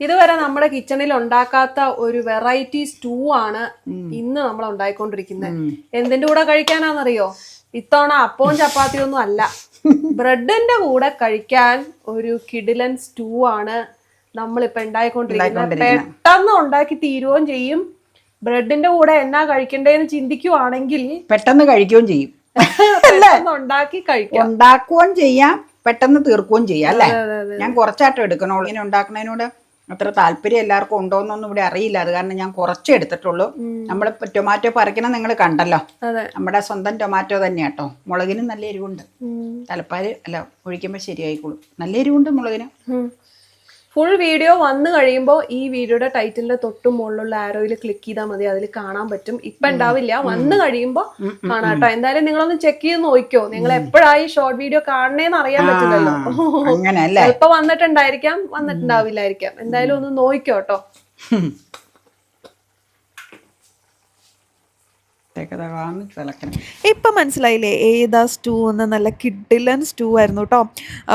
ഇതുവരെ നമ്മുടെ കിച്ചണിൽ ഉണ്ടാക്കാത്ത ഒരു വെറൈറ്റി സ്റ്റൂ ആണ് ഇന്ന് നമ്മൾ ഉണ്ടായിക്കൊണ്ടിരിക്കുന്നത്. എന്തിന്റെ കൂടെ കഴിക്കാനാണെന്നറിയോ? ഇത്തവണ അപ്പവും ചപ്പാത്തിയും ഒന്നും അല്ല, ബ്രെഡിന്റെ കൂടെ കഴിക്കാൻ ഒരു കിടിലൻ സ്റ്റൂ ആണ് നമ്മളിപ്പോ ഉണ്ടായിക്കൊണ്ടിരിക്കുന്നത്. പെട്ടെന്ന് ഉണ്ടാക്കി തീരുകയും ചെയ്യും. ബ്രെഡിന്റെ കൂടെ എന്നാ കഴിക്കണ്ടേന്ന് ചിന്തിക്കുവാണെങ്കിൽ പെട്ടെന്ന് കഴിക്കുകയും ചെയ്യും. ഉണ്ടാക്കി കഴിക്കാം, ഉണ്ടാക്കുകയും ചെയ്യാം, പെട്ടെന്ന് തീർക്കുകയും ചെയ്യാം അല്ലേ. ഞാൻ കുറച്ചായിട്ടും എടുക്കണുള്ളൂ. ഇങ്ങനെ ഉണ്ടാക്കുന്നതിനോട് അത്ര താല്പര്യം എല്ലാവർക്കും ഉണ്ടോന്നൊന്നും ഇവിടെ അറിയില്ല. അത് കാരണം ഞാൻ കുറച്ചേ എടുത്തിട്ടുള്ളൂ. നമ്മൾ ടൊമാറ്റോ പറിക്കണം നിങ്ങൾ കണ്ടല്ലോ, നമ്മുടെ സ്വന്തം ടൊമാറ്റോ തന്നെയാട്ടോ. മുളകിനും നല്ല എരിവുണ്ട്. തലപ്പാല് അല്ല ഒഴിക്കുമ്പോൾ ശരിയായിക്കോളും. നല്ല എരിവുണ്ട് മുളകിന്. ഫുൾ വീഡിയോ വന്നു കഴിയുമ്പോൾ ഈ വീഡിയോയുടെ ടൈറ്റിലിന്റെ തൊട്ട് മുകളിലുള്ള ആരോയിൽ ക്ലിക്ക് ചെയ്താൽ മതി, അതിൽ കാണാൻ പറ്റും. ഇപ്പൊ ഉണ്ടാവില്ല, വന്നു കഴിയുമ്പോൾ കാണാട്ടോ. എന്തായാലും നിങ്ങളൊന്ന് ചെക്ക് ചെയ്ത് നോക്കിയോ. നിങ്ങൾ എപ്പോഴായി ഷോർട്ട് വീഡിയോ കാണണേന്ന് അറിയാൻ പറ്റില്ലല്ലോ. ചിലപ്പോ വന്നിട്ടുണ്ടായിരിക്കാം, വന്നിട്ടുണ്ടാവില്ലായിരിക്കാം. എന്തായാലും ഒന്ന് നോക്കിക്കോട്ടോ. ഇപ്പൊ മനസ്സിലായില്ലേ ഏതാ സ്റ്റൂ എന്ന്? നല്ല കിഡിലൻ സ്റ്റൂ ആയിരുന്നു കേട്ടോ.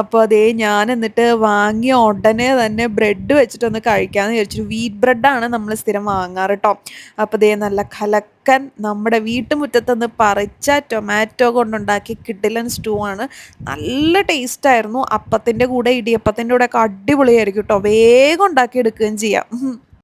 അപ്പോൾ അതേ ഞാൻ എന്നിട്ട് വാങ്ങിയ ഉടനെ തന്നെ ബ്രെഡ് വെച്ചിട്ടൊന്ന് കഴിക്കാമെന്ന് വിചാരിച്ചു. വീറ്റ് ബ്രെഡാണ് നമ്മൾ സ്ഥിരം വാങ്ങാറ് കേട്ടോ. അപ്പോൾ അതേ നല്ല കലക്കൻ നമ്മുടെ വീട്ടുമുറ്റത്തുനിന്ന് പറിച്ച ടൊമാറ്റോ കൊണ്ടുണ്ടാക്കിയ കിഡിലൻ സ്റ്റൂ ആണ്. നല്ല ടേസ്റ്റായിരുന്നു. അപ്പത്തിൻ്റെ കൂടെ ഇടിയപ്പത്തിൻ്റെ കൂടെ ഒക്കെ അടിപൊളിയായിരിക്കും കേട്ടോ. വേഗം ഉണ്ടാക്കി എടുക്കുകയും ചെയ്യാം.